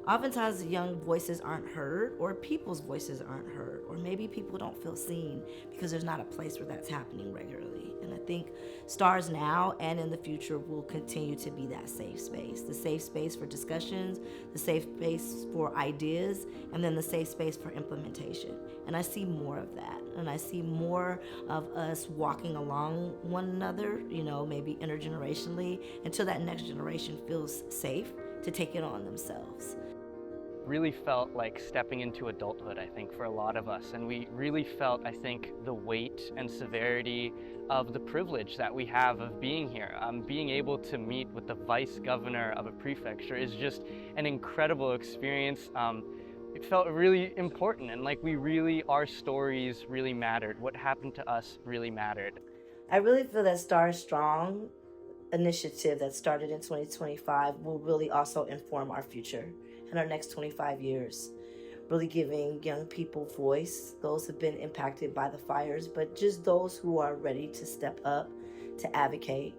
Oftentimes, young voices aren't heard, or people's voices aren't heard, or maybe people don't feel seen because there's not a place where that's happening regularly. And I think STARS now and in the future will continue to be that safe space, the safe space for discussions, the safe space for ideas, and then the safe space for implementation. And I see more of that. And I see more of us walking along one another, maybe intergenerationally, until that next generation feels safe to take it on themselves. Really felt like stepping into adulthood, I think, for a lot of us. And we really felt, I think, the weight and severity of the privilege that we have of being here. Being able to meet with the vice governor of a prefecture is just an incredible experience. It felt really important, and like our stories really mattered. What happened to us really mattered. I really feel that Star Strong initiative that started in 2025 will really also inform our future and our next 25 years. Really giving young people voice, those who have been impacted by the fires, but just those who are ready to step up to advocate.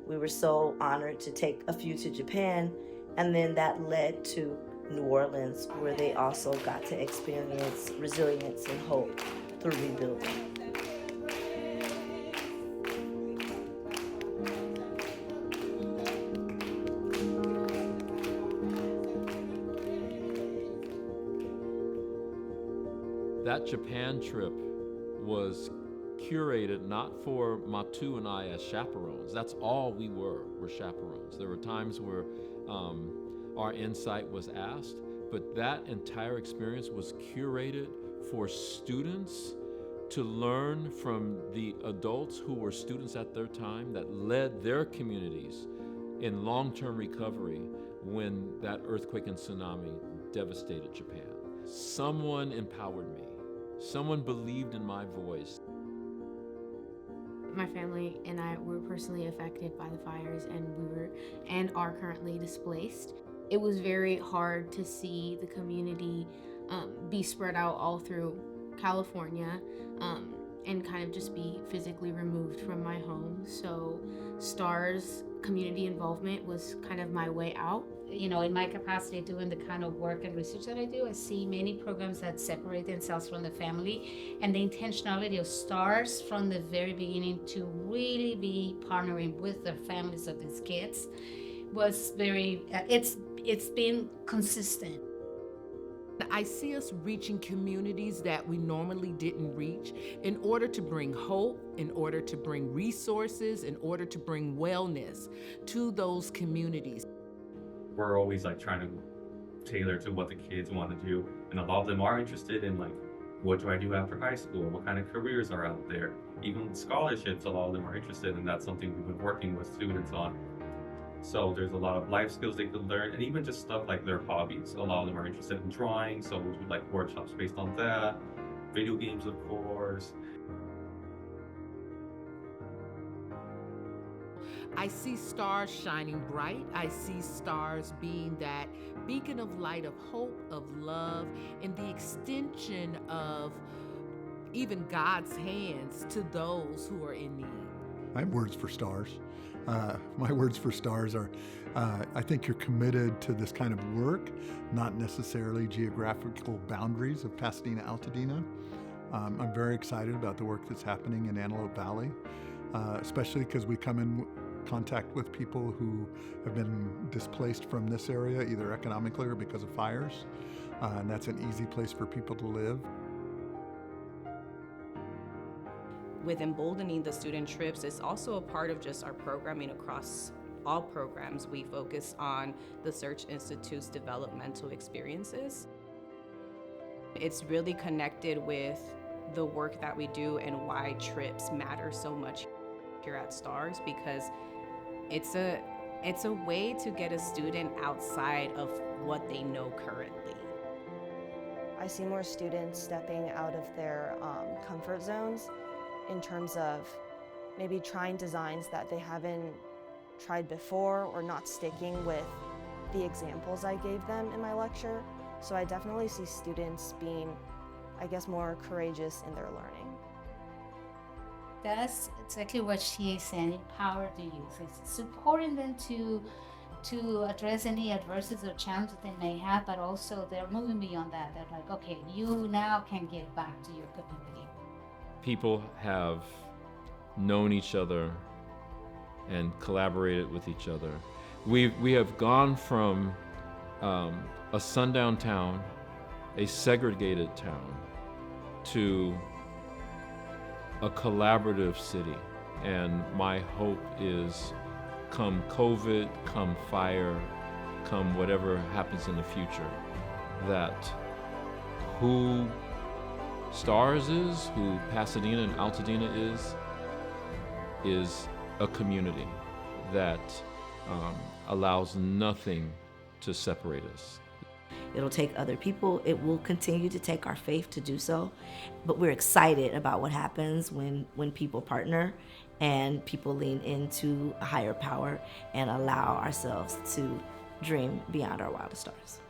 We were so honored to take a few to Japan, and then that led to New Orleans, where they also got to experience resilience and hope through rebuilding. That Japan trip was curated not for Matu and I as chaperones. That's all we were chaperones. There were times where our insight was asked, but that entire experience was curated for students to learn from the adults who were students at their time that led their communities in long-term recovery when that earthquake and tsunami devastated Japan. Someone empowered me. Someone believed in my voice. My family and I were personally affected by the fires, and are currently displaced. It was very hard to see the community be spread out all through California, and kind of just be physically removed from my home. So STAR's community involvement was kind of my way out. In my capacity doing the kind of work and research that I do, I see many programs that separate themselves from the family, and the intentionality of STARS from the very beginning to really be partnering with the families of these kids was very, it's been consistent. I see us reaching communities that we normally didn't reach in order to bring hope, in order to bring resources, in order to bring wellness to those communities. We're always trying to tailor to what the kids want to do, and a lot of them are interested in what do I do after high school, what kind of careers are out there, even scholarships. A lot of them are interested, and that's something we've been working with students on. So there's a lot of life skills they could learn, and even just stuff like their hobbies. A lot of them are interested in drawing, so we do workshops based on that, video games of course. I see STARS shining bright. I see STARS being that beacon of light, of hope, of love, and the extension of even God's hands to those who are in need. I have words for STARS. My words for STARS are, I think you're committed to this kind of work, not necessarily geographical boundaries of Pasadena, Altadena. I'm very excited about the work that's happening in Antelope Valley, especially because we come in contact with people who have been displaced from this area, either economically or because of fires, and that's an easy place for people to live. With emboldening the student trips, it's also a part of just our programming across all programs. We focus on the Search Institute's developmental experiences. It's really connected with the work that we do and why trips matter so much here at STARS, because it's a way to get a student outside of what they know currently. I see more students stepping out of their comfort zones in terms of maybe trying designs that they haven't tried before, or not sticking with the examples I gave them in my lecture. So I definitely see students being, I guess, more courageous in their learning. That's exactly what she is saying, empower the youth. It's supporting them to to address any adversities or challenges they may have, but also they're moving beyond that. They're like, okay, you now can give back to your community. People have known each other and collaborated with each other. We have gone from a sundown town, a segregated town, to a collaborative city. And my hope is, come COVID, come fire, come whatever happens in the future, that who STARS is, who Pasadena and Altadena is a community that allows nothing to separate us. It'll take other people. It will continue to take our faith to do so. But we're excited about what happens when people partner and people lean into a higher power and allow ourselves to dream beyond our wildest stars.